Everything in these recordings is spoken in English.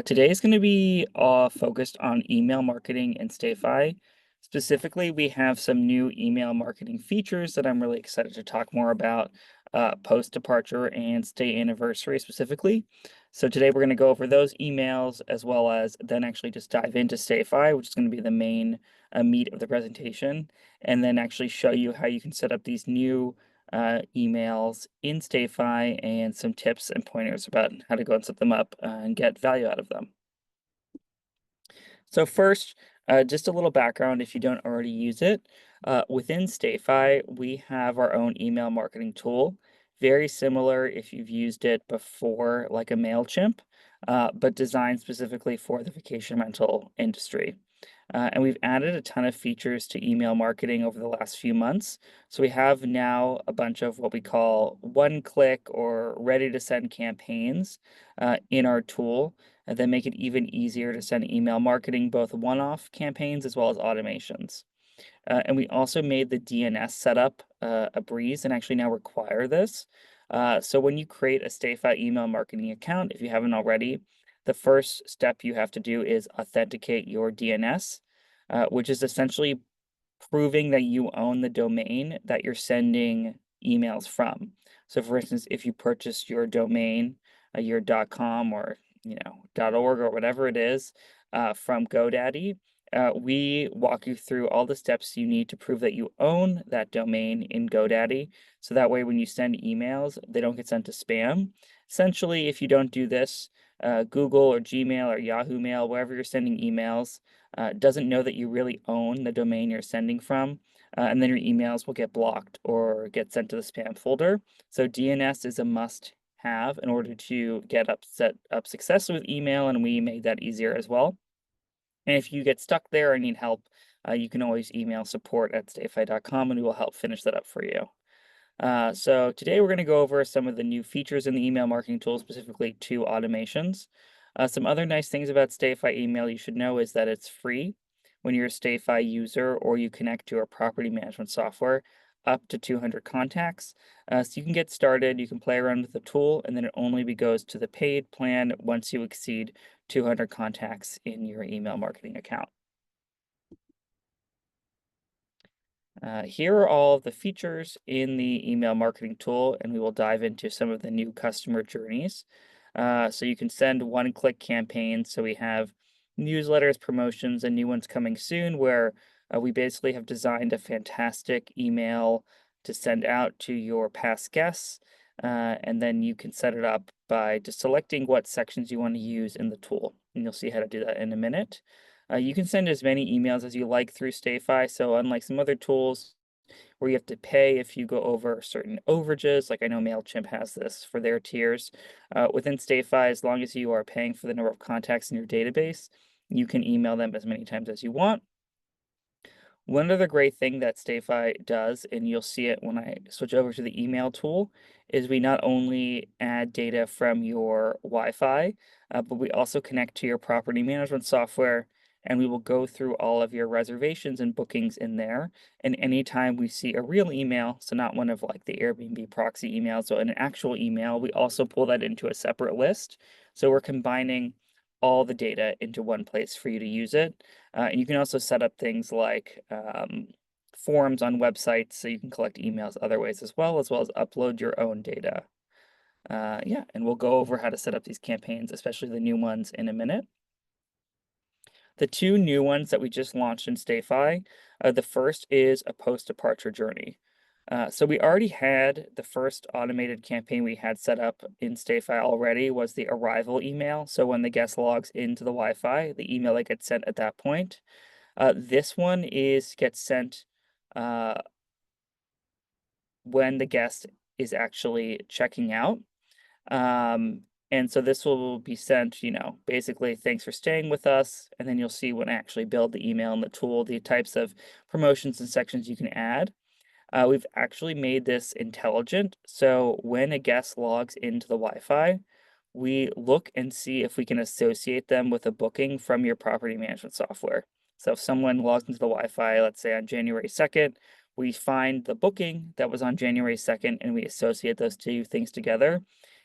Today is going to be focused on email marketing and StayFi. Specifically, we have some new email marketing features that I'm really excited to talk more about post departure and stay anniversary specifically. So today we're going to go over those emails as well as then actually just dive into StayFi, which is going to be the main meat of the presentation, and then actually show you how you can set up these new emails in StayFi and some tips and pointers about how to go and set them up and get value out of them. So first, just a little background if you don't already use it. Within StayFi, we have our own email marketing tool, very similar if you've used it before, like a MailChimp, but designed specifically for the vacation rental industry. And we've added a ton of features to email marketing over the last few months. So we have now a bunch of what we call one-click or ready-to-send campaigns in our tool that make it even easier to send email marketing, both one-off campaigns as well as automations. And we also made the DNS setup a breeze and actually now require this. So when you create a StayFi email marketing account, if you haven't already, the first step you have to do is authenticate your DNS, which is essentially proving that you own the domain that you're sending emails from. So for instance, if you purchased your domain, your .com or .org or whatever it is from GoDaddy, we walk you through all the steps you need to prove that you own that domain in GoDaddy. So that way, when you send emails, they don't get sent to spam. Essentially, if you don't do this, Google or Gmail or Yahoo Mail, wherever you're sending emails, doesn't know that you really own the domain you're sending from, and then your emails will get blocked or get sent to the spam folder. So DNS is a must have in order to get set up successfully with email, and we made that easier as well. And if you get stuck there or need help, you can always email support@stayfi.com and we will help finish that up for you. So today we're going to go over some of the new features in the email marketing tool, specifically two automations. Some other nice things about StayFi email you should know is that it's free when you're a StayFi user or you connect to our property management software up to 200 contacts. So you can get started, you can play around with the tool, and then it only goes to the paid plan once you exceed 200 contacts in your email marketing account. Here are all of the features in the email marketing tool, and we will dive into some of the new customer journeys. So you can send one-click campaigns. So we have newsletters, promotions, and new ones coming soon where we basically have designed a fantastic email to send out to your past guests. And then you can set it up by just selecting what sections you want to use in the tool. And you'll see how to do that in a minute. You can send as many emails as you like through StayFi. So unlike some other tools where you have to pay if you go over certain overages, like I know MailChimp has this for their tiers, within StayFi, as long as you are paying for the number of contacts in your database, you can email them as many times as you want. One other great thing that StayFi does, and you'll see it when I switch over to the email tool, is we not only add data from your Wi-Fi, but we also connect to your property management software, and we will go through all of your reservations and bookings in there. And anytime we see a real email, so not one of like the Airbnb proxy emails, so an actual email, we also pull that into a separate list. So we're combining all the data into one place for you to use it. And you can also set up things like forms on websites so you can collect emails other ways as well as upload your own data. Yeah, and we'll go over how to set up these campaigns, especially the new ones, in a minute. The two new ones that we just launched in StayFi, the first is a post-departure journey. So we already had the first automated campaign we had set up in StayFi already was the arrival email. So when the guest logs into the Wi-Fi, the email that gets sent at that point. This one gets sent when the guest is actually checking out. And so this will be sent, basically, thanks for staying with us. And then you'll see when I actually build the email in the tool, the types of promotions and sections you can add. We've actually made this intelligent. So when a guest logs into the Wi-Fi, we look and see if we can associate them with a booking from your property management software. So if someone logs into the Wi-Fi, let's say on January 2nd, we find the booking that was on January 2nd and we associate those two things together.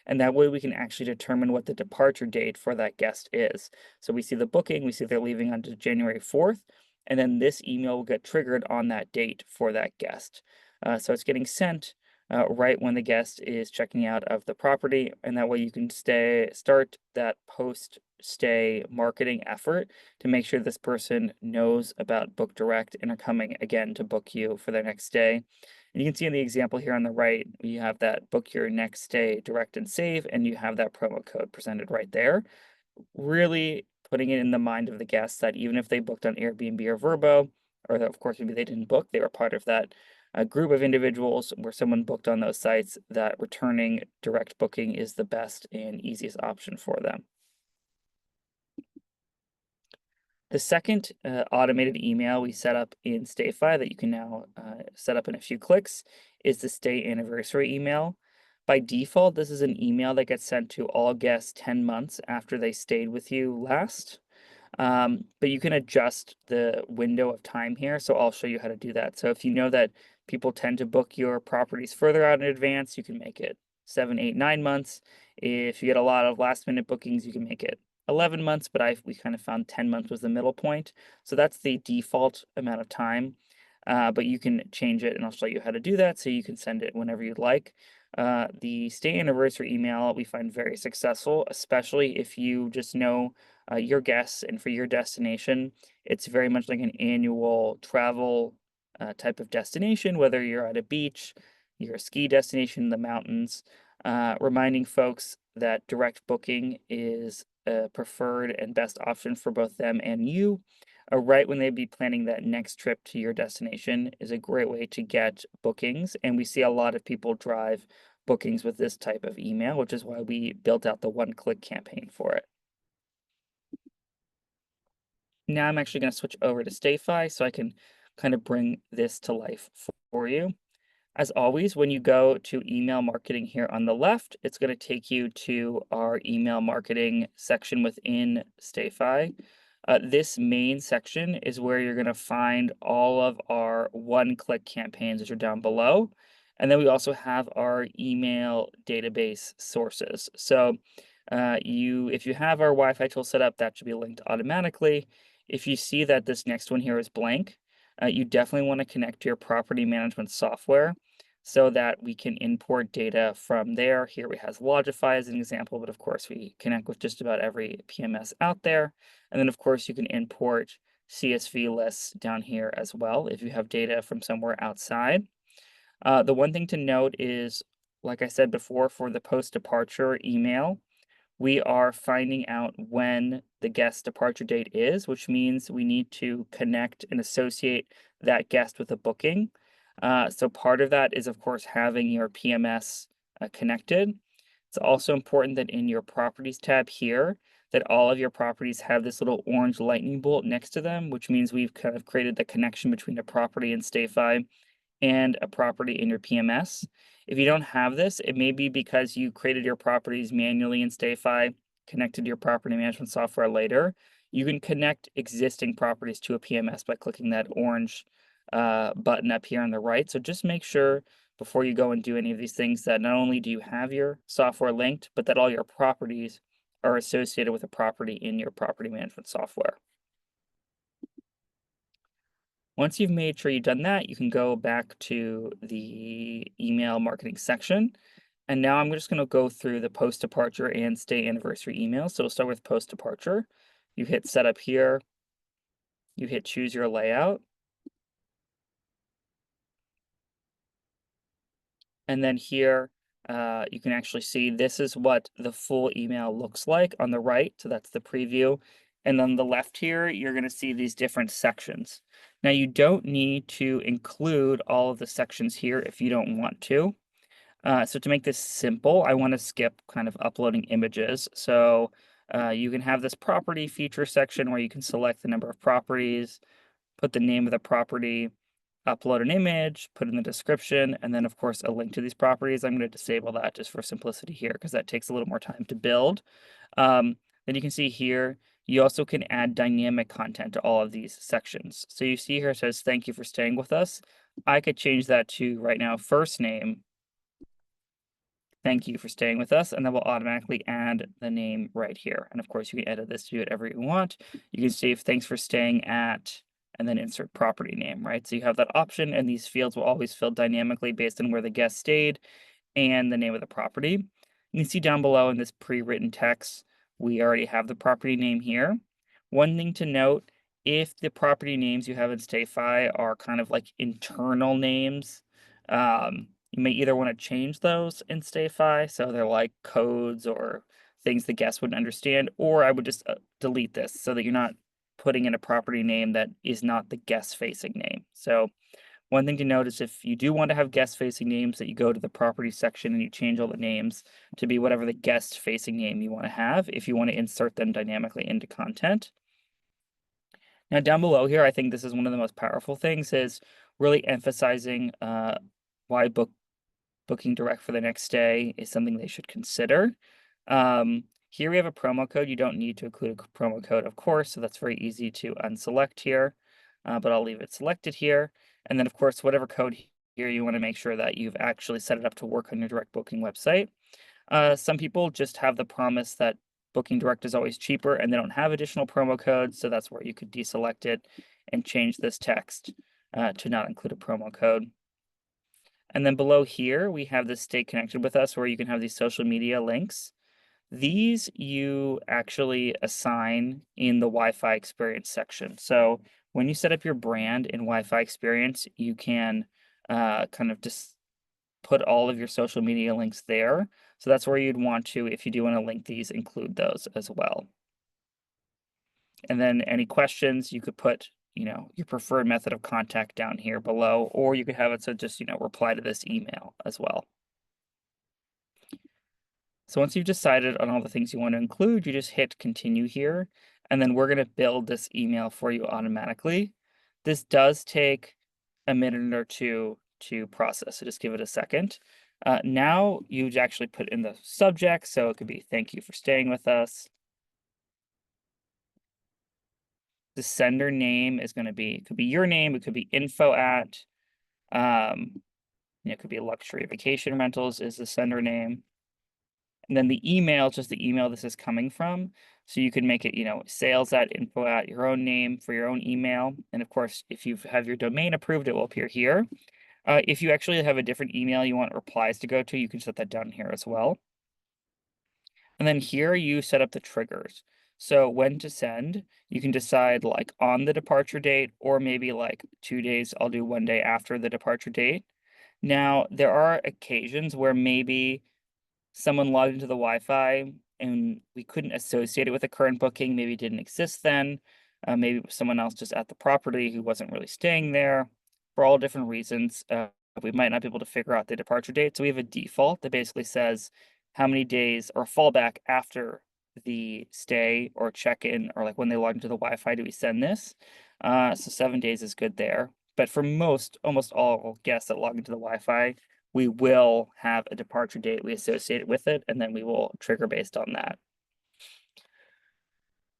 And that way we can actually determine what the departure date for that guest is. So we see the booking, we see they're leaving on January 4th, and then this email will get triggered on that date for that guest. So it's getting sent right when the guest is checking out of the property, and that way you can start that post stay marketing effort to make sure this person knows about Book Direct and are coming again to book you for their next stay. And you can see in the example here on the right, you have that book your next stay direct and save, and you have that promo code presented right there. Really putting it in the mind of the guests that even if they booked on Airbnb or Vrbo, or that of course maybe they didn't book, they were part of that group of individuals where someone booked on those sites, that returning direct booking is the best and easiest option for them. The second automated email we set up in StayFi that you can now set up in a few clicks is the stay anniversary email. By default, this is an email that gets sent to all guests 10 months after they stayed with you last. But you can adjust the window of time here, so I'll show you how to do that. So if you know that people tend to book your properties further out in advance, you can make it 7, 8, 9 months. If you get a lot of last minute bookings, you can make it 11 months, but we kind of found 10 months was the middle point. So that's the default amount of time. But you can change it, and I'll show you how to do that so you can send it whenever you'd like. The stay anniversary email we find very successful, especially if you just know your guests and for your destination. It's very much like an annual travel type of destination, whether you're at a beach, you're a ski destination in the mountains, reminding folks that direct booking is a preferred and best option for both them and you. Right when they'd be planning that next trip to your destination is a great way to get bookings. And we see a lot of people drive bookings with this type of email, which is why we built out the one-click campaign for it. Now I'm actually going to switch over to StayFi so I can kind of bring this to life for you. As always, when you go to email marketing here on the left, it's going to take you to our email marketing section within StayFi. This main section is where you're going to find all of our one-click campaigns, which are down below. And then we also have our email database sources. So if you have our Wi-Fi tool set up, that should be linked automatically. If you see that this next one here is blank, you definitely want to connect to your property management software so that we can import data from there. Here we have Logify as an example, but of course we connect with just about every PMS out there. And then of course you can import CSV lists down here as well if you have data from somewhere outside. The one thing to note is, like I said before, for the post-departure email, we are finding out when the guest departure date is, which means we need to connect and associate that guest with a booking. So part of that is, of course, having your PMS connected. It's also important that in your properties tab here, that all of your properties have this little orange lightning bolt next to them, which means we've kind of created the connection between a property and StayFi and a property in your PMS. If you don't have this, it may be because you created your properties manually in StayFi, connected your property management software later. You can connect existing properties to a PMS by clicking that orange button up here on the right. So just make sure before you go and do any of these things that not only do you have your software linked, but that all your properties are associated with a property in your property management software. Once you've made sure you've done that, you can go back to the email marketing section. And now I'm just going to go through the post departure and stay anniversary emails. So we'll start with post departure. You hit setup here. You hit choose your layout. And then here, you can actually see this is what the full email looks like on the right. So that's the preview. And on the left here, you're going to see these different sections. Now you don't need to include all of the sections here if you don't want to. So to make this simple, I want to skip kind of uploading images. So you can have this property feature section where you can select the number of properties, put the name of the property, upload an image, put in the description, and then of course a link to these properties. I'm going to disable that just for simplicity here because that takes a little more time to build. Then you can see here, you also can add dynamic content to all of these sections. So you see here it says, thank you for staying with us. I could change that to right now, first name. thank you for staying with us, and that will automatically add the name right here. And of course, you can edit this to do whatever you want. You can save thanks for staying at, and then insert property name, right? So you have that option, and these fields will always fill dynamically based on where the guest stayed and the name of the property. You can see down below in this pre-written text, we already have the property name here. One thing to note, if the property names you have in StayFi are kind of like internal names, you may either want to change those in StayFi, so they're like codes or things the guests wouldn't understand, or I would just delete this so that you're not putting in a property name that is not the guest-facing name. So one thing to note is if you do want to have guest-facing names, that you go to the property section and you change all the names to be whatever the guest-facing name you want to have if you want to insert them dynamically into content. Now down below here, I think this is one of the most powerful things is really emphasizing why booking direct for the next stay is something they should consider. Here we have a promo code. You don't need to include a promo code, of course, so that's very easy to unselect here, but I'll leave it selected here. And then, of course, whatever code here, you want to make sure that you've actually set it up to work on your direct booking website. Some people just have the promise that booking direct is always cheaper and they don't have additional promo codes, so that's where you could deselect it and change this text to not include a promo code. And then below here, we have this stay connected with us where you can have these social media links. These you actually assign in the Wi-Fi experience section. So when you set up your brand in Wi-Fi experience, you can kind of just put all of your social media links there. So that's where you'd want to, if you do want to link these, include those as well. And then any questions, you could put, your preferred method of contact down here below, or you could have it so just, reply to this email as well. So once you've decided on all the things you want to include, you just hit continue here, and then we're going to build this email for you automatically. This does take a minute or two to process, so just give it a second. Now you actually put in the subject, so it could be thank you for staying with us. The sender name is going to be, it could be your name, it could be info at, it could be luxury vacation rentals is the sender name. And then the email, just the email this is coming from. So you could make it, sales at info at your own name for your own email. And of course, if you have your domain approved, it will appear here. If you actually have a different email you want replies to go to, you can set that down here as well. And then here you set up the triggers. So when to send, you can decide like on the departure date, or maybe like 2 days, I'll do 1 day after the departure date. Now, there are occasions where maybe someone logged into the Wi-Fi and we couldn't associate it with a current booking, maybe it didn't exist then. Maybe it was someone else just at the property who wasn't really staying there for all different reasons. We might not be able to figure out the departure date. So we have a default that basically says how many days or fallback after the stay or check-in or like when they log into the Wi-Fi do we send this. So 7 days is good there. But for almost all guests that log into the Wi-Fi, we will have a departure date we associate with it, and then we will trigger based on that.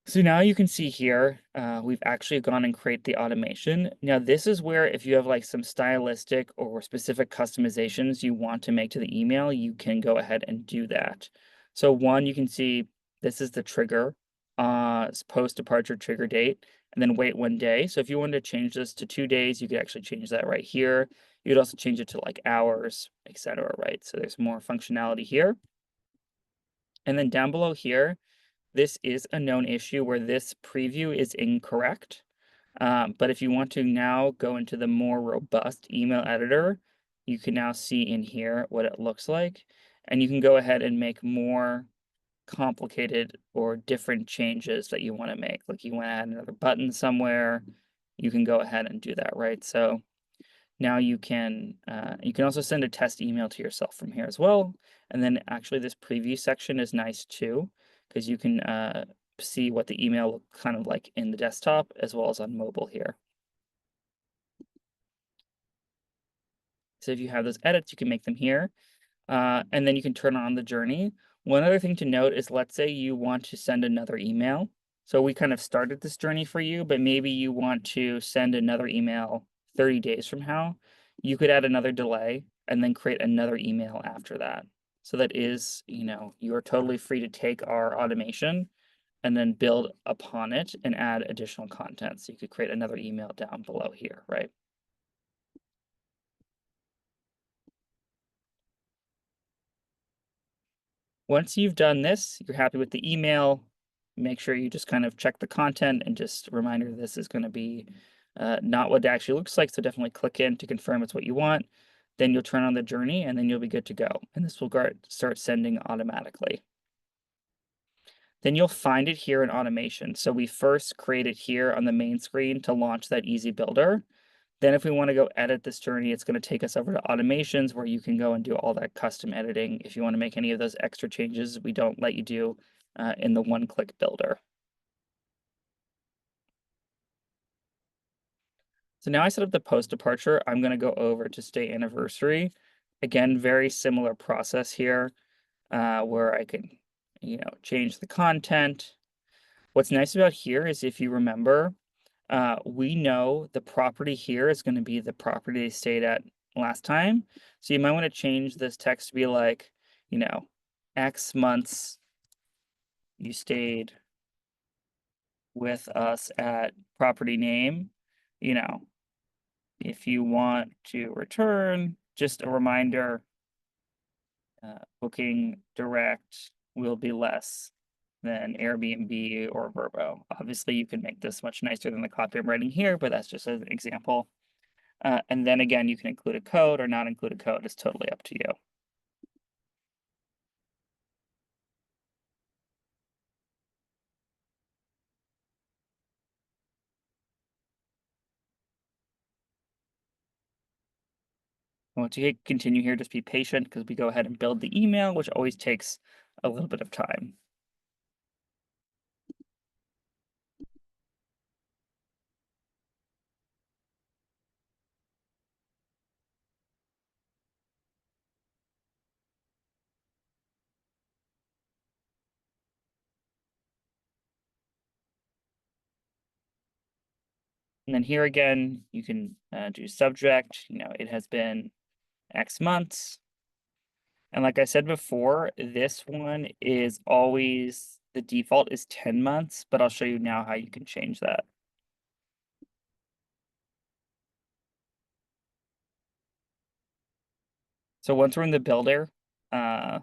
So now you can see here, we've actually gone and create the automation. Now this is where if you have like some stylistic or specific customizations you want to make to the email, you can go ahead and do that. So one, you can see this is the trigger, post departure trigger date, and then wait 1 day. So if you wanted to change this to 2 days, you could actually change that right here. You could also change it to like hours, etc. Right? So there's more functionality here. And then down below here, this is a known issue where this preview is incorrect. But if you want to now go into the more robust email editor, you can now see in here what it looks like. And you can go ahead and make more complicated or different changes that you want to make. Like you want to add another button somewhere, you can go ahead and do that, right? So now you can also send a test email to yourself from here as well. And then actually this preview section is nice too, because you can see what the email looks kind of like in the desktop as well as on mobile here. So if you have those edits, you can make them here. And then you can turn on the journey. One other thing to note is let's say you want to send another email. So we kind of started this journey for you, but maybe you want to send another email 30 days from now. You could add another delay and then create another email after that. So that is, you are totally free to take our automation and then build upon it and add additional content. So you could create another email down below here, right? Once you've done this, you're happy with the email, make sure you just kind of check the content and just a reminder this is going to be not what it actually looks like. So definitely click in to confirm it's what you want. Then you'll turn on the journey and then you'll be good to go. And this will start sending automatically. Then you'll find it here in automation. So we first create it here on the main screen to launch that easy builder. Then if we want to go edit this journey, it's going to take us over to automations where you can go and do all that custom editing. If you want to make any of those extra changes, we don't let you do in the one-click builder. So now I set up the post departure. I'm going to go over to stay anniversary. Again, very similar process here where I can, change the content. What's nice about here is if you remember, we know the property here is going to be the property they stayed at last time. So you might want to change this text to be like, X months you stayed with us at property name. You know, if you want to return, just a reminder, booking direct will be less than Airbnb or Vrbo. Obviously, you can make this much nicer than the copy I'm writing here, but that's just an example. And then again, you can include a code or not include a code. It's totally up to you. Once you hit continue here, just be patient because we go ahead and build the email, which always takes a little bit of time. And then here again, you can do subject, it has been X months. And like I said before, this one is always, the default is 10 months, but I'll show you now how you can change that. So once we're in the builder, uh,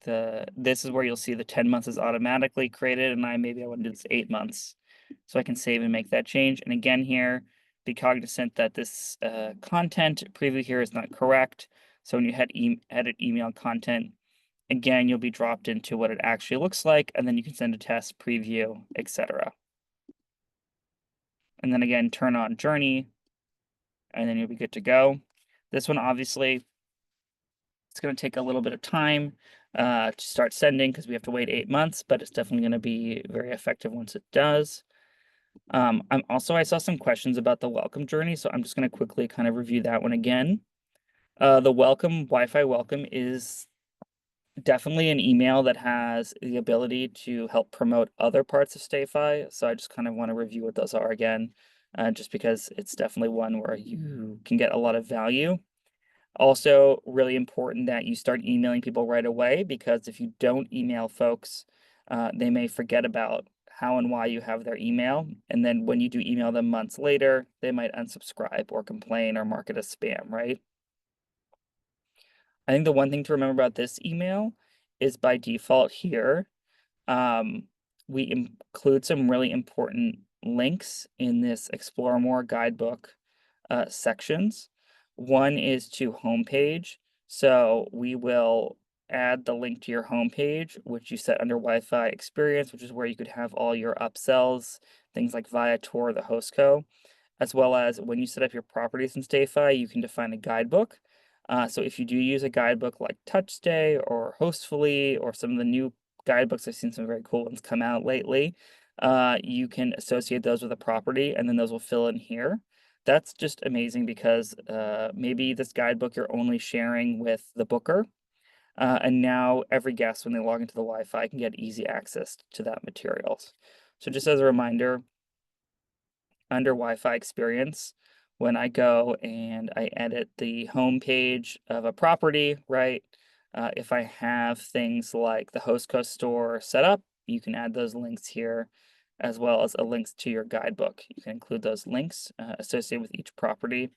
this is where you'll see the 10 months is automatically created, and maybe I want to do this 8 months. So I can save and make that change. And again here, be cognizant that this content preview here is not correct. So when you edit email content, again, you'll be dropped into what it actually looks like, and then you can send a test, preview, etc. And then again, turn on journey, and then you'll be good to go. This one, obviously, it's going to take a little bit of time to start sending because we have to wait 8 months, but it's definitely going to be very effective once it does. I saw some questions about the welcome journey, so I'm just going to quickly kind of review that one again. The Wi-Fi welcome is definitely an email that has the ability to help promote other parts of StayFi. So I just kind of want to review what those are again, just because it's definitely one where you can get a lot of value. Also, really important that you start emailing people right away because if you don't email folks, they may forget about how and why you have their email. And then when you do email them months later, they might unsubscribe or complain or mark it as spam, right? I think the one thing to remember about this email is by default here, um, we include some really important links in this Explore More guidebook sections. One is to homepage. So we will add the link to your homepage, which you set under Wi-Fi experience, which is where you could have all your upsells, things like Viator, the Hostco, as well as when you set up your properties in StayFi, you can define a guidebook. So if you do use a guidebook like TouchStay or Hostfully or some of the new guidebooks, I've seen some very cool ones come out lately, you can associate those with a property and then those will fill in here. That's just amazing because maybe this guidebook you're only sharing with the booker. And now every guest, when they log into the Wi-Fi, can get easy access to that materials. So just as a reminder, under Wi-Fi experience, when I go and I edit the home page of a property, right? If I have things like the host coast store set up, you can add those links here, as well as a links to your guidebook. You can include those links associated with each property,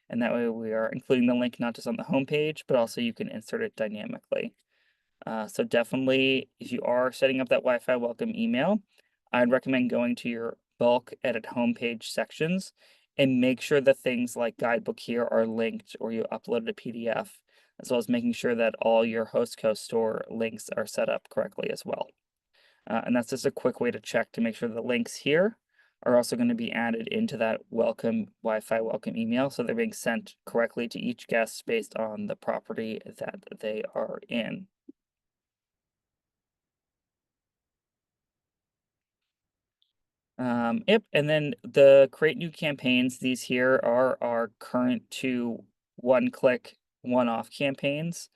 and that way we are including the link not just on the homepage, but also you can insert it dynamically. So definitely, if you are setting up that Wi-Fi welcome email, I'd recommend going to your bulk edit homepage sections and make sure that things like guidebook here are linked or you uploaded a PDF, as well as making sure that all your host coast store links are set up correctly as well. And that's just a quick way to check to make sure the links here are also going to be added into that welcome Wi-Fi welcome email, so they're being sent correctly to each guest based on the property that they are in. Yep, and then the create new campaigns, these here are our current two one-click, one-off campaigns.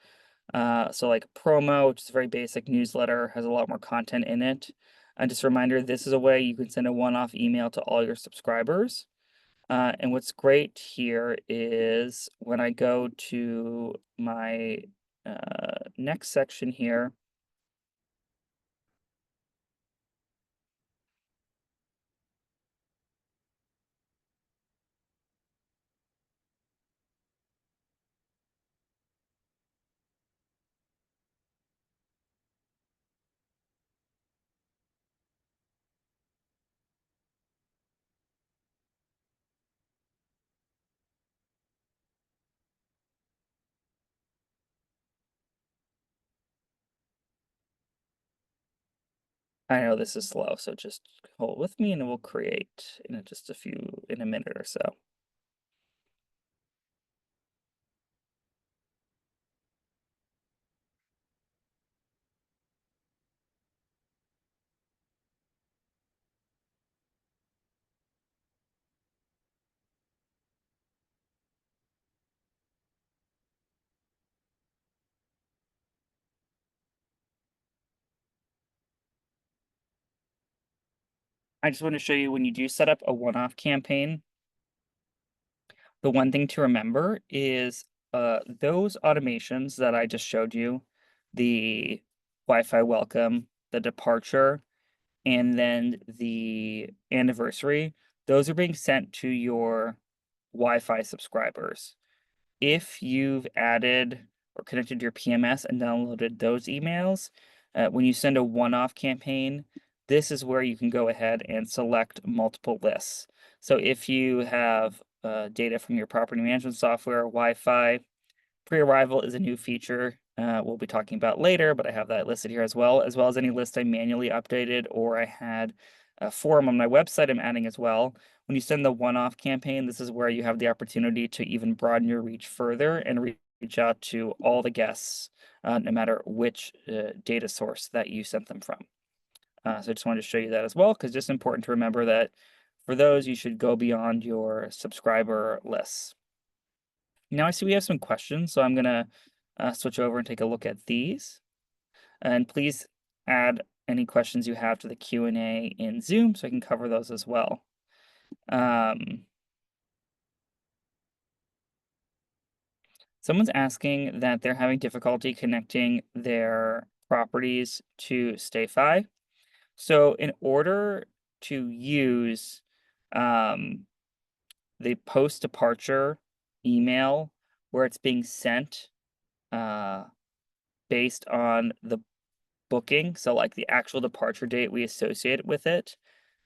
So like promo, which is a very basic newsletter, has a lot more content in it. And just a reminder, this is a way you can send a one-off email to all your subscribers. And what's great here is when I go to my next section here, I know this is slow, so just hold with me and it will create in just in a minute or so. I just want to show you when you do set up a one-off campaign, the one thing to remember is those automations that I just showed you, the Wi-Fi welcome, the departure, and then the anniversary, those are being sent to your Wi-Fi subscribers. If you've added or connected your PMS and downloaded those emails, when you send a one-off campaign, this is where you can go ahead and select multiple lists. So if you have data from your property management software, Wi-Fi, pre-arrival is a new feature we'll be talking about later, but I have that listed here as well as any list I manually updated or I had a form on my website I'm adding as well. When you send the one-off campaign, this is where you have the opportunity to even broaden your reach further and reach out to all the guests, no matter which data source that you sent them from. So I just wanted to show you that as well, because it's just important to remember that for those, you should go beyond your subscriber lists. Now I see we have some questions, so I'm gonna switch over and take a look at these. And please add any questions you have to the Q&A in Zoom so I can cover those as well. Someone's asking that they're having difficulty connecting their properties to StayFi. So in order to use the post-departure email where it's being sent based on the booking, so like the actual departure date we associate with it,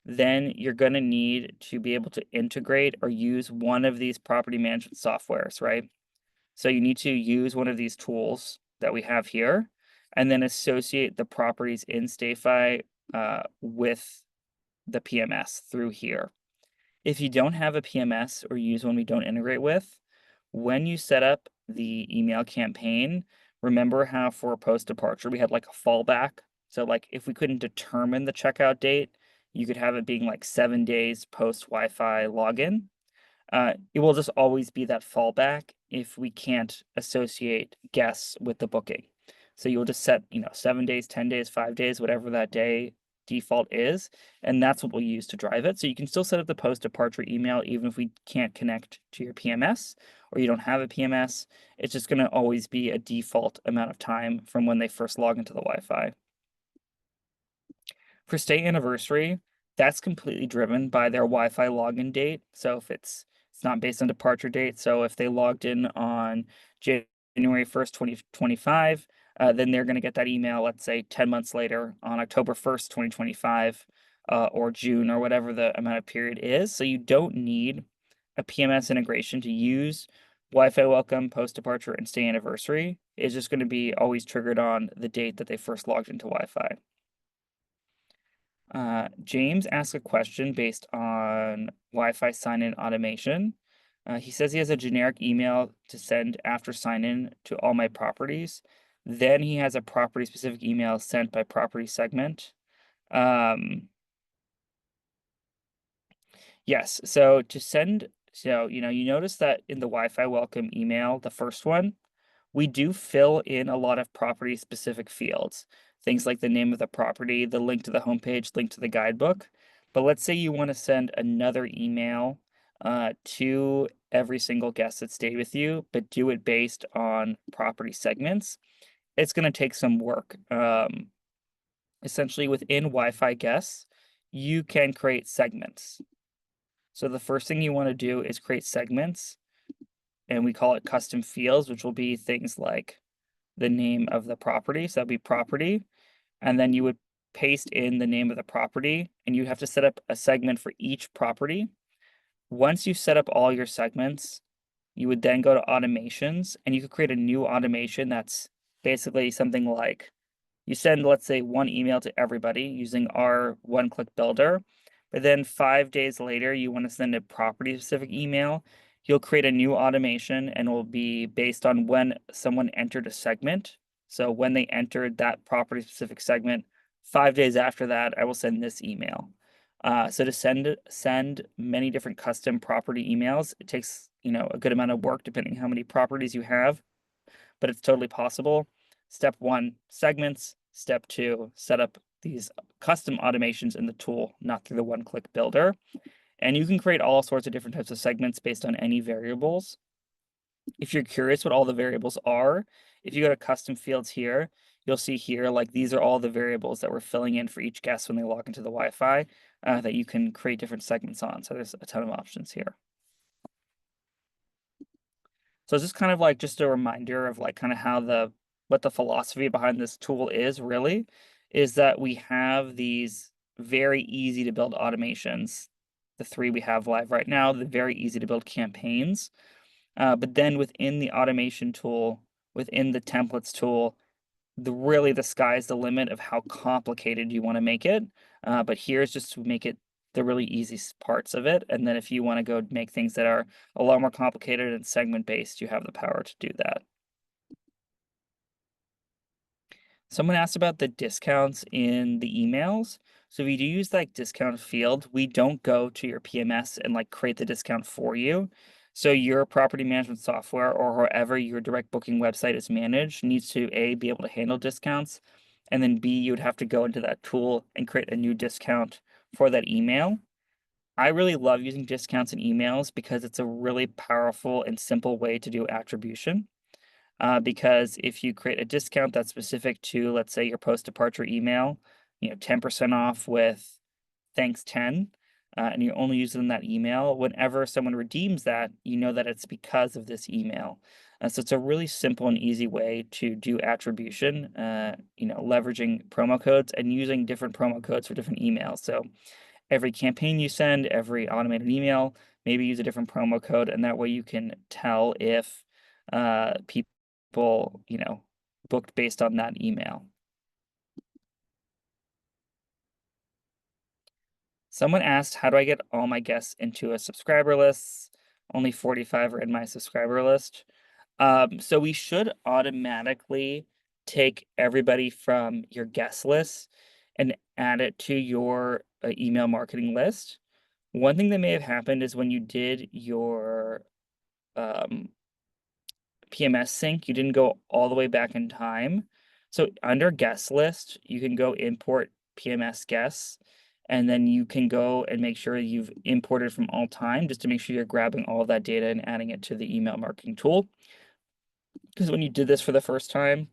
then you're going to need to be able to integrate or use one of these property management softwares, right? So you need to use one of these tools that we have here and then associate the properties in StayFi with the PMS through here. If you don't have a PMS or use one we don't integrate with, when you set up the email campaign, remember how for post departure we had like a fallback? So like if we couldn't determine the checkout date, you could have it being like 7 days post Wi-Fi login. It will just always be that fallback if we can't associate guests with the booking. So you'll just set, 7 days, 10 days, 5 days, whatever that day default is, and that's what we'll use to drive it. So you can still set up the post-departure email even if we can't connect to your PMS or you don't have a PMS. It's just going to always be a default amount of time from when they first log into the Wi-Fi. For stay anniversary, that's completely driven by their Wi-Fi login date. So if it's not based on departure date. So if they logged in on January 1st, 2025, then they're going to get that email, let's say 10 months later on October 1st, 2025, or June or whatever the amount of period is. So you don't need a PMS integration to use Wi-Fi welcome, post departure, and stay anniversary. It's just going to be always triggered on the date that they first logged into Wi-Fi. James asked a question based on Wi-Fi sign-in automation. He says he has a generic email to send after sign-in to all my properties. Then he has a property-specific email sent by property segment. Yes, so to send, so you notice that in the Wi-Fi welcome email, the first one, we do fill in a lot of property specific fields, things like the name of the property, the link to the homepage, link to the guidebook. But let's say you want to send another email to every single guest that stayed with you, but do it based on property segments. It's going to take some work. Essentially, within Wi-Fi guests, you can create segments. So the first thing you want to do is create segments, and we call it custom fields, which will be things like the name of the property. So that'd be property. And then you would paste in the name of the property and you have to set up a segment for each property. Once you set up all your segments, you would then go to automations and you could create a new automation that's basically something like you send, let's say, one email to everybody using our one-click builder, but then 5 days later, you want to send a property-specific email. You'll create a new automation and it will be based on when someone entered a segment. So when they entered that property-specific segment, 5 days after that, I will send this email. So to send many different custom property emails, it takes a good amount of work depending how many properties you have, but it's totally possible. Step 1, segments. Step 2, set up these custom automations in the tool, not through the one-click builder. And you can create all sorts of different types of segments based on any variables. If you're curious what all the variables are, if you go to custom fields here, you'll see here, like these are all the variables that we're filling in for each guest when they log into the Wi-Fi that you can create different segments on. So there's a ton of options here. So it's just kind of like just a reminder of like kind of how what the philosophy behind this tool is really, is that we have these very easy to build automations. The 3 we have live right now, the very easy to build campaigns. But then within the automation tool, within the templates tool, really the sky's the limit of how complicated you want to make it. But here's just to make it the really easy parts of it. And then if you want to go make things that are a lot more complicated and segment based, you have the power to do that. Someone asked about the discounts in the emails. So if you do use like discount field, we don't go to your PMS and like create the discount for you. So your property management software or however your direct booking website is managed needs to A, be able to handle discounts, and then B, you would have to go into that tool and create a new discount for that email. I really love using discounts in emails because it's a really powerful and simple way to do attribution. Because if you create a discount that's specific to, let's say, your post-departure email, 10% off with thanks 10, and you only use it in that email, whenever someone redeems that, you know that it's because of this email. So it's a really simple and easy way to do attribution, leveraging promo codes and using different promo codes for different emails. So every campaign you send, every automated email, maybe use a different promo code, and that way you can tell if people, booked based on that email. Someone asked, how do I get all my guests into a subscriber list? Only 45 are in my subscriber list. So we should automatically take everybody from your guest list and add it to your email marketing list. One thing that may have happened is when you did your PMS sync, you didn't go all the way back in time. So under guest list, you can go import PMS guests, and then you can go and make sure you've imported from all time just to make sure you're grabbing all of that data and adding it to the email marketing tool. Because when you did this for the first time,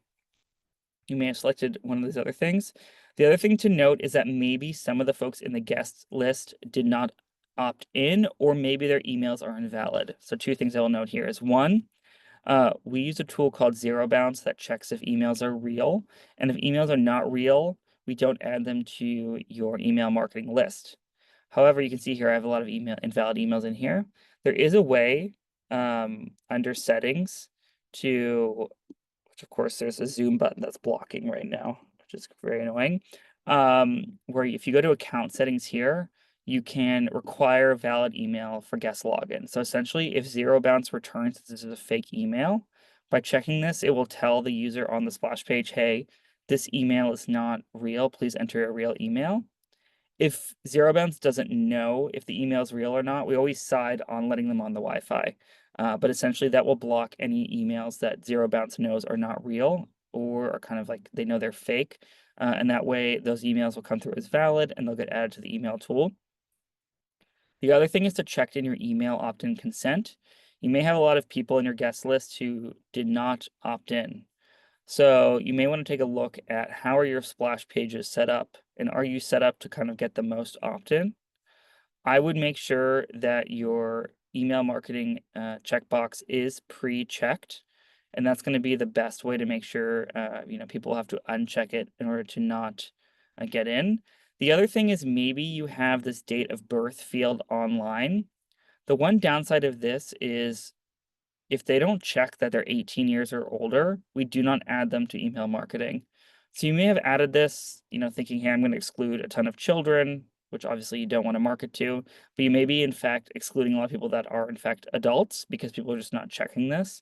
you may have selected one of these other things. The other thing to note is that maybe some of the folks in the guest list did not opt in, or maybe their emails are invalid. So two things I will note here is one, we use a tool called Zero Bounce that checks if emails are real. And if emails are not real, we don't add them to your email marketing list. However, you can see here I have a lot of invalid emails in here. There is a way under settings to, which of course there's a zoom button that's blocking right now, which is very annoying. Where if you go to account settings here, you can require a valid email for guest login. So essentially, if Zero Bounce returns this is a fake email, by checking this, it will tell the user on the splash page, hey, this email is not real. Please enter a real email. If Zero Bounce doesn't know if the email is real or not, we always side on letting them on the Wi-Fi. But essentially, that will block any emails that Zero Bounce knows are not real or are kind of like they know they're fake. And that way, those emails will come through as valid and they'll get added to the email tool. The other thing is to check in your email opt-in consent. You may have a lot of people in your guest list who did not opt in. So you may want to take a look at how are your splash pages set up, and are you set up to kind of get the most opt-in? I would make sure that your email marketing checkbox is pre-checked, and that's going to be the best way to make sure people have to uncheck it in order to not get in. The other thing is maybe you have this date of birth field online. The one downside of this is if they don't check that they're 18 years or older, we do not add them to email marketing. So you may have added this, thinking, hey, I'm going to exclude a ton of children, which obviously you don't want to market to, but you may be in fact excluding a lot of people that are in fact adults because people are just not checking this.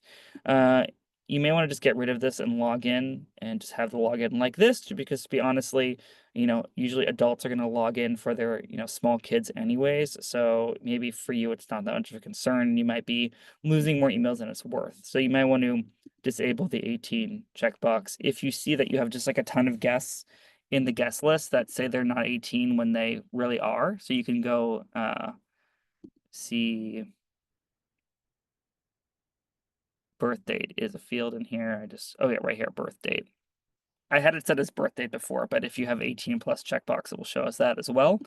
You may want to just get rid of this and log in and just have the login like this, because to be honestly, usually adults are going to log in for their, small kids anyways. So maybe for you, it's not that much of a concern. You might be losing more emails than it's worth. So you might want to disable the 18 checkbox. If you see that you have just like a ton of guests in the guest list that say they're not 18 when they really are. So you can go see birth date is a field in here. Oh yeah, right here, birth date. I had it set as birth date before, but if you have 18 plus checkbox, it will show us that as well.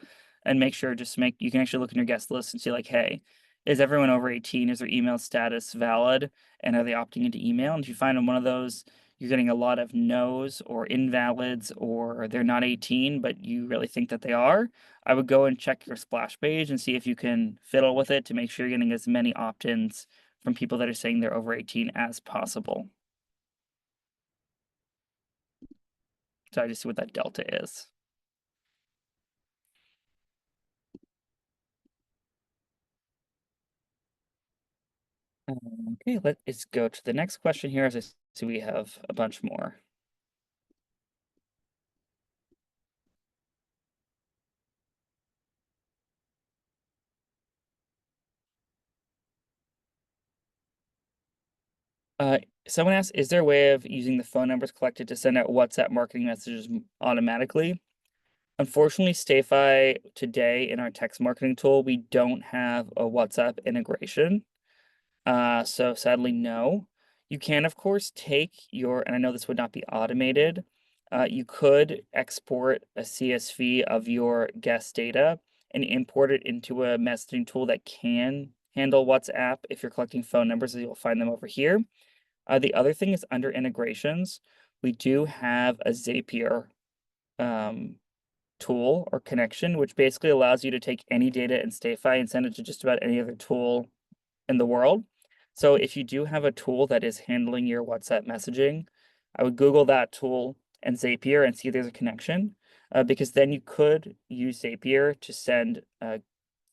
And make sure you can actually look in your guest list and see like, hey, is everyone over 18? Is their email status valid? And are they opting into email? And if you find on one of those, you're getting a lot of no's or invalids, or they're not 18, but you really think that they are, I would go and check your splash page and see if you can fiddle with it to make sure you're getting as many opt-ins from people that are saying they're over 18 as possible. So I just see what that delta is. Okay, let's go to the next question here as I see we have a bunch more. Someone asked, is there a way of using the phone numbers collected to send out WhatsApp marketing messages automatically? Unfortunately, StayFi today in our text marketing tool, we don't have a WhatsApp integration. So sadly, no. You can, of course, take and I know this would not be automated, you could export a CSV of your guest data and import it into a messaging tool that can handle WhatsApp if you're collecting phone numbers, as you'll find them over here. The other thing is under integrations, we do have a Zapier tool or connection, which basically allows you to take any data in StayFi and send it to just about any other tool in the world. So if you do have a tool that is handling your WhatsApp messaging, I would Google that tool and Zapier and see if there's a connection, because then you could use Zapier to send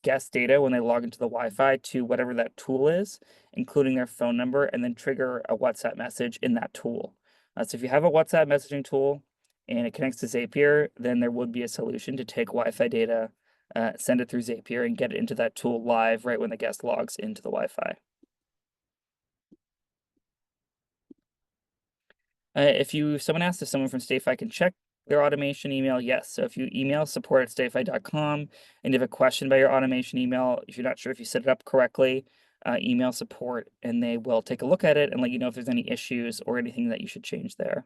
guest data when they log into the Wi-Fi to whatever that tool is, including their phone number, and then trigger a WhatsApp message in that tool. So if you have a WhatsApp messaging tool and it connects to Zapier, then there would be a solution to take Wi-Fi data, send it through Zapier, and get it into that tool live right when the guest logs into the Wi-Fi. Someone asked if someone from StayFi can check their automation email? Yes. So if you email support@stayfi.com and you have a question about your automation email, if you're not sure if you set it up correctly, email support and they will take a look at it and let you know if there's any issues or anything that you should change there.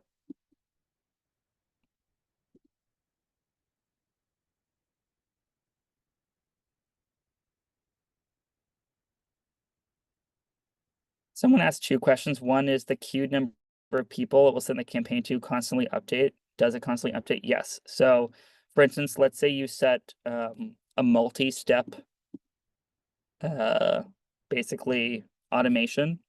Someone asked two questions. One is the queued number of people it will send the campaign to constantly update. Does it constantly update? Yes. So, for instance, let's say you set a multi-step, uh, basically automation,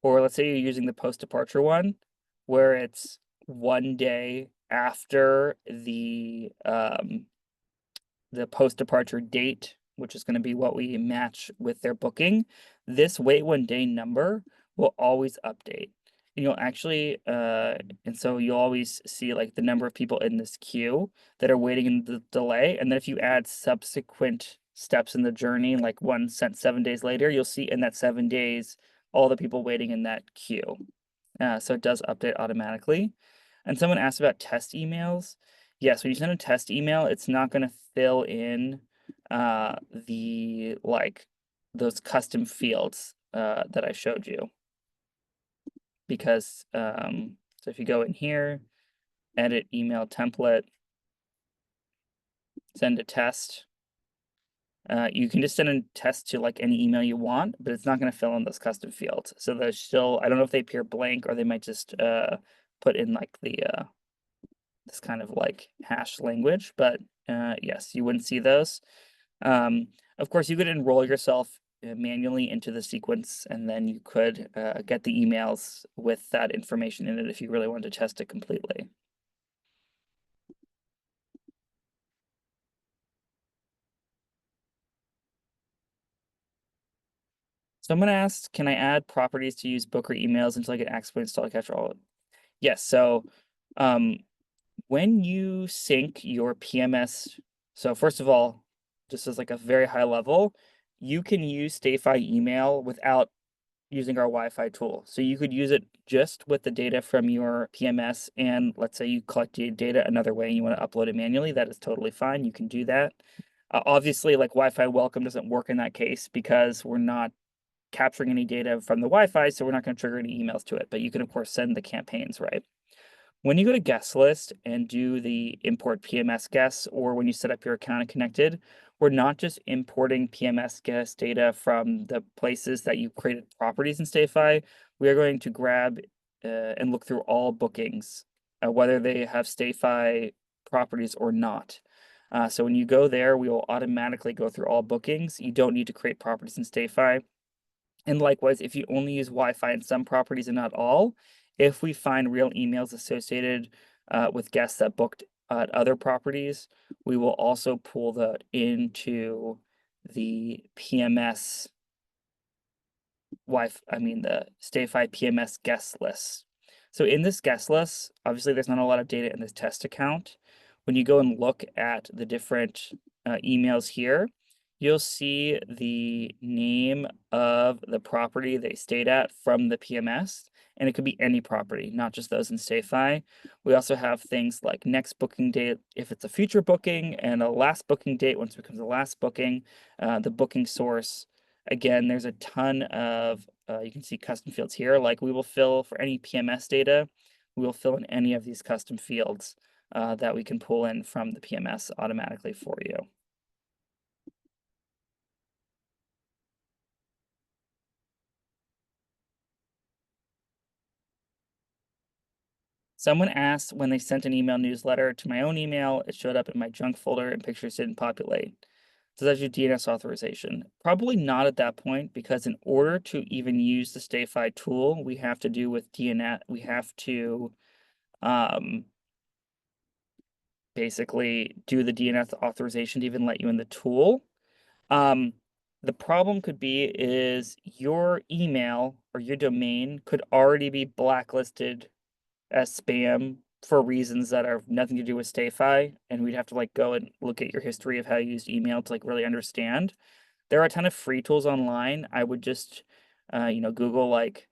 or let's say you're using the post-departure one, where it's one day after the post-departure date, which is going to be what we match with their booking, this wait one day number will always update. And you'll actually, and so you'll always see like the number of people in this queue that are waiting in the delay. And then if you add subsequent steps in the journey, like one sent 7 days later, you'll see in that 7 days all the people waiting in that queue. So it does update automatically. And someone asked about test emails. Yes, when you send a test email, it's not going to fill in the like those custom fields that I showed you. Because so if you go in here, edit email template, send a test. You can just send a test to like any email you want, but it's not going to fill in those custom fields. So there's still, I don't know if they appear blank or they might just put in like the this kind of like hash language, but yes, you wouldn't see those. Of course, you could enroll yourself manually into the sequence, and then you could get the emails with that information in it if you really wanted to test it completely. Someone asked, can I add properties to use Booker emails until I get exploit install capture all? Yes, so when you sync your PMS, so first of all, just as like a very high level, you can use StayFi email without using our Wi-Fi tool. So you could use it just with the data from your PMS, and let's say you collect data another way and you want to upload it manually, that is totally fine. You can do that. Obviously, like Wi-Fi welcome doesn't work in that case because we're not capturing any data from the Wi-Fi, so we're not going to trigger any emails to it. But you can, of course, send the campaigns, right? When you go to guest list and do the import PMS guests, or when you set up your account and connected, we're not just importing PMS guest data from the places that you created properties in StayFi. We are going to grab and look through all bookings, whether they have StayFi properties or not. So when you go there, we will automatically go through all bookings. You don't need to create properties in StayFi. And likewise, if you only use Wi-Fi in some properties and not all, if we find real emails associated with guests that booked at other properties, we will also pull that into the PMS the StayFi PMS guest list. So in this guest list, obviously there's not a lot of data in this test account. When you go and look at the different emails here, you'll see the name of the property they stayed at from the PMS, and it could be any property, not just those in StayFi. We also have things like next booking date if it's a future booking, and a last booking date once it becomes a last booking, the booking source. Again, there's a ton of, you can see custom fields here, like we will fill for any PMS data, we will fill in any of these custom fields that we can pull in from the PMS automatically for you. Someone asked when they sent an email newsletter to my own email, it showed up in my junk folder and pictures didn't populate. Does that do DNS authorization? Probably not at that point, because in order to even use the StayFi tool, we have to do with DNS, we have to basically do the DNS authorization to even let you in the tool. The problem could be is your email or your domain could already be blacklisted as spam for reasons that are nothing to do with StayFi, and we'd have to like go and look at your history of how you used email to like really understand. There are a ton of free tools online. I would just Google like,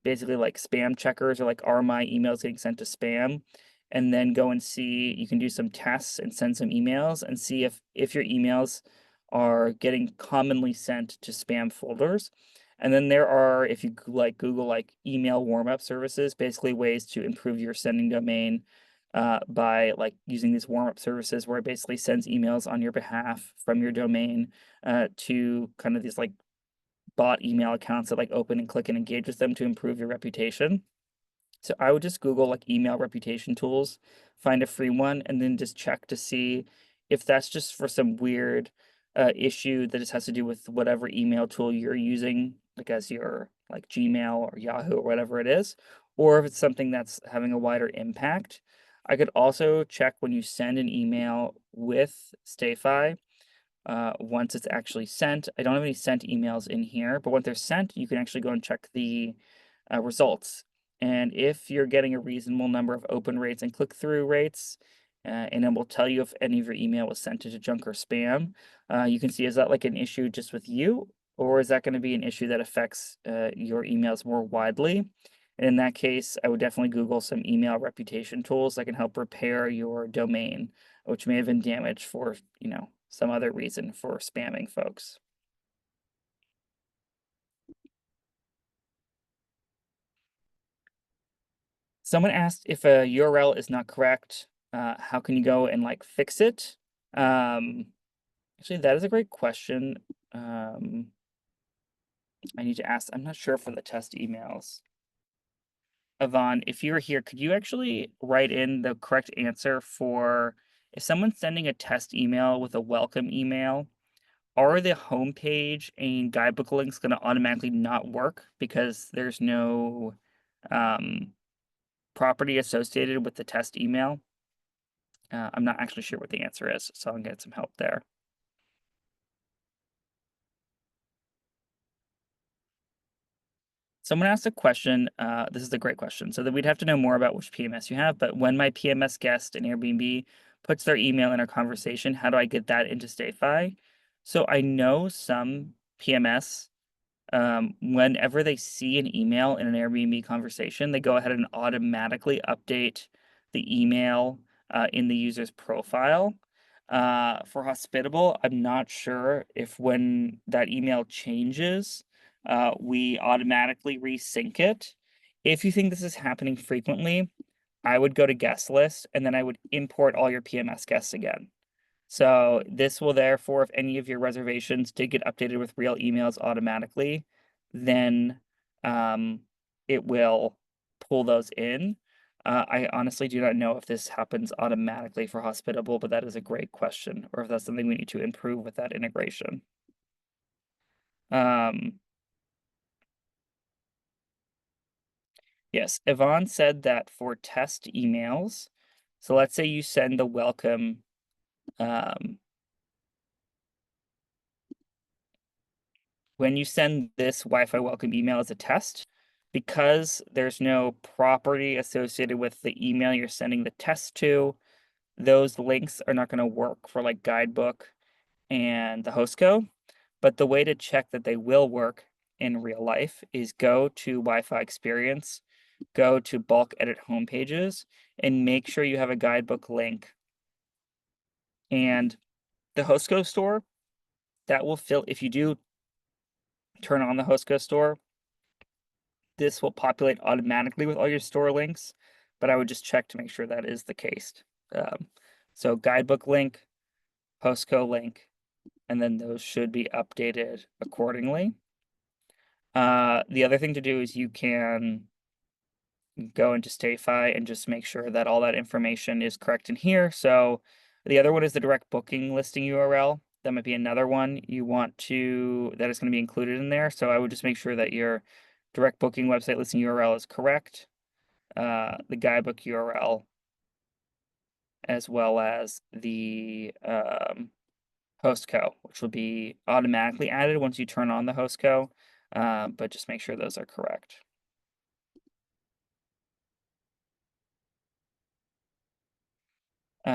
basically like spam checkers or like, are my emails getting sent to spam? And then go and see, you can do some tests and send some emails and see if your emails are getting commonly sent to spam folders. And then there are, if you like Google like email warm-up services, basically ways to improve your sending domain by like using these warm-up services where it basically sends emails on your behalf from your domain to kind of these like bot email accounts that like open and click and engage with them to improve your reputation. So I would just Google like email reputation tools, find a free one, and then just check to see if that's just for some weird issue that just has to do with whatever email tool you're using, like as your like Gmail or Yahoo or whatever it is, or if it's something that's having a wider impact. I could also check when you send an email with StayFi once it's actually sent. I don't have any sent emails in here, but once they're sent, you can actually go and check the results. And if you're getting a reasonable number of open rates and click-through rates, and it will tell you if any of your email was sent to junk or spam, you can see, is that like an issue just with you, or is that going to be an issue that affects your emails more widely? And in that case, I would definitely Google some email reputation tools that can help repair your domain, which may have been damaged for, some other reason for spamming folks. Someone asked if a URL is not correct, how can you go and like fix it? Actually, that is a great question. I need to ask, I'm not sure for the test emails. Yvonne, if you're here, could you actually write in the correct answer for if someone's sending a test email with a welcome email, are the homepage and guidebook links going to automatically not work because there's no property associated with the test email? I'm not actually sure what the answer is, so I'll get some help there. Someone asked a question. This is a great question. So that we'd have to know more about which PMS you have, but when my PMS guest in Airbnb puts their email in our conversation, how do I get that into StayFi? So I know some PMS, whenever they see an email in an Airbnb conversation, they go ahead and automatically update the email in the user's profile. For Hospitable, I'm not sure if when that email changes, we automatically resync it. If you think this is happening frequently, I would go to guest list and then I would import all your PMS guests again. So this will therefore, if any of your reservations did get updated with real emails automatically, then it will pull those in. I honestly do not know if this happens automatically for Hospitable, but that is a great question, or if that's something we need to improve with that integration. Yes, Yvonne said that for test emails, so let's say you send the welcome, when you send this Wi-Fi welcome email as a test, because there's no property associated with the email you're sending the test to, those links are not going to work for like Guidebook and the Hostco. But the way to check that they will work in real life is go to Wi-Fi Experience, go to bulk edit homepages, and make sure you have a Guidebook link. And the Hostco store, that will fill, if you do turn on the Hostco store, this will populate automatically with all your store links, but I would just check to make sure that is the case. So Guidebook link, Hostco link, and then those should be updated accordingly. The other thing to do is you can go into StayFi and just make sure that all that information is correct in here. So the other one is the direct booking listing URL. That might be another one you want to, that is going to be included in there. So I would just make sure that your direct booking website listing URL is correct. The guidebook URL, as well as the Hostco, which will be automatically added once you turn on the Hostco, but just make sure those are correct.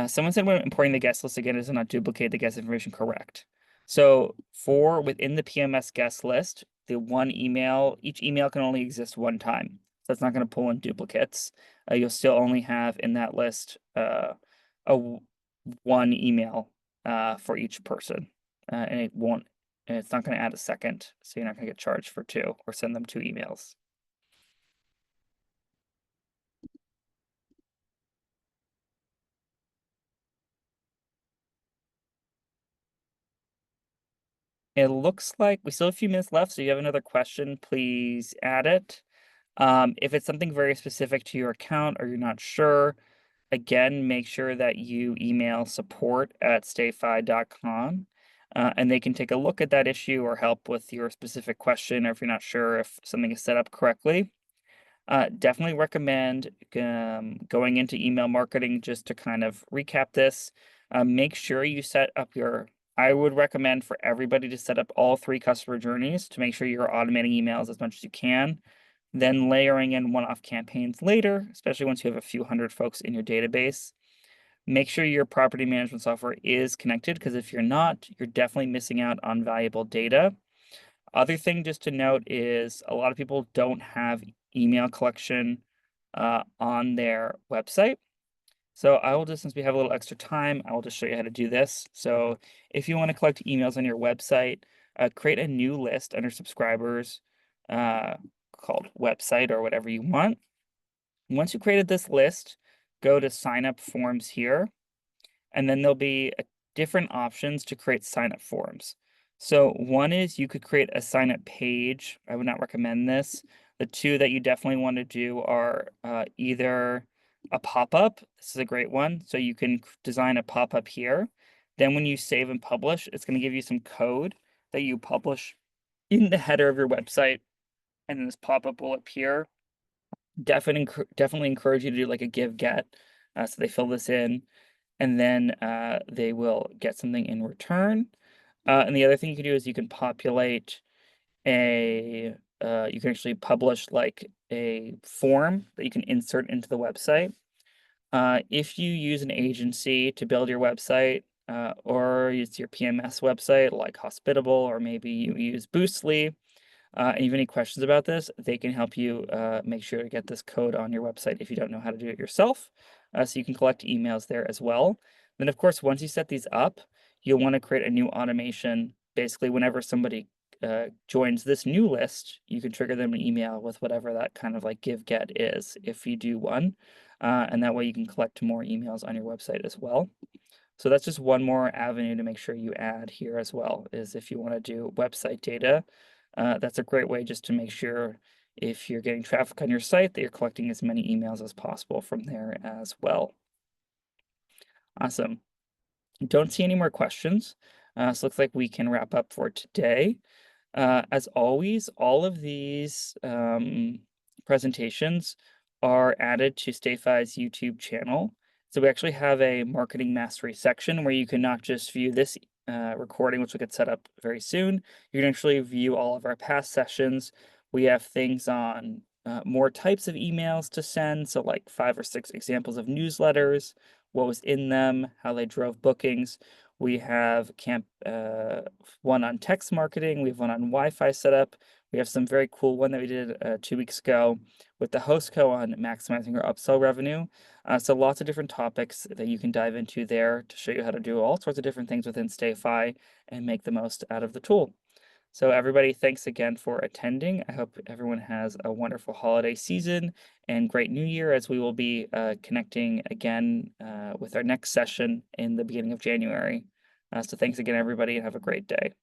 Someone said when importing the guest list again, does not duplicate the guest information correct. So for within the PMS guest list, the one email, each email can only exist one time. So it's not going to pull in duplicates. You'll still only have in that list one email for each person, and it won't. And it's not going to add a second, so you're not going to get charged for two or send them two emails. It looks like we still have a few minutes left, so you have another question, please add it. If it's something very specific to your account or you're not sure, again, make sure that you email support@stayfi.com, and they can take a look at that issue or help with your specific question, or if you're not sure if something is set up correctly. Definitely recommend going into email marketing just to kind of recap this. Make sure you set up I would recommend for everybody to set up all three customer journeys to make sure you're automating emails as much as you can. Then layering in one-off campaigns later, especially once you have a few hundred folks in your database. Make sure your property management software is connected, because if you're not, you're definitely missing out on valuable data. Other thing just to note is a lot of people don't have email collection on their website. So I will just, since we have a little extra time, I will just show you how to do this. So if you want to collect emails on your website, create a new list under subscribers uh, called website or whatever you want. Once you created this list, go to sign up forms here, and then there'll be different options to create sign up forms. So one is you could create a sign up page. I would not recommend this. The two that you definitely want to do are either a pop-up. This is a great one. So you can design a pop-up here. Then when you save and publish, it's going to give you some code that you publish in the header of your website. And then this pop-up will appear. Definitely encourage you to do like a give get. So they fill this in, and then they will get something in return. And the other thing you can do is you can populate you can actually publish like a form that you can insert into the website. If you use an agency to build your website, or it's your PMS website like Hospitable, or maybe you use Boostly, and you have any questions about this, they can help you make sure to get this code on your website if you don't know how to do it yourself. So you can collect emails there as well. Then, of course, once you set these up, you'll want to create a new automation. Basically, whenever somebody joins this new list, you can trigger them an email with whatever that kind of like give get is if you do one. And that way you can collect more emails on your website as well. So that's just one more avenue to make sure you add here as well, is if you want to do website data. That's a great way just to make sure if you're getting traffic on your site that you're collecting as many emails as possible from there as well. Awesome. Don't see any more questions. So looks like we can wrap up for today. As always, all of these presentations are added to StayFi's YouTube channel. So we actually have a marketing mastery section where you can not just view this recording, which will get set up very soon. You can actually view all of our past sessions. We have things on more types of emails to send, so like 5 or 6 examples of newsletters, what was in them, how they drove bookings. We have one on text marketing. We have one on Wi-Fi setup. We have some very cool one that we did 2 weeks ago with the Hostco on maximizing our upsell revenue. So lots of different topics that you can dive into there to show you how to do all sorts of different things within StayFi and make the most out of the tool. So everybody, thanks again for attending. I hope everyone has a wonderful holiday season and great new year, as we will be connecting again with our next session in the beginning of January. So thanks again, everybody, and have a great day.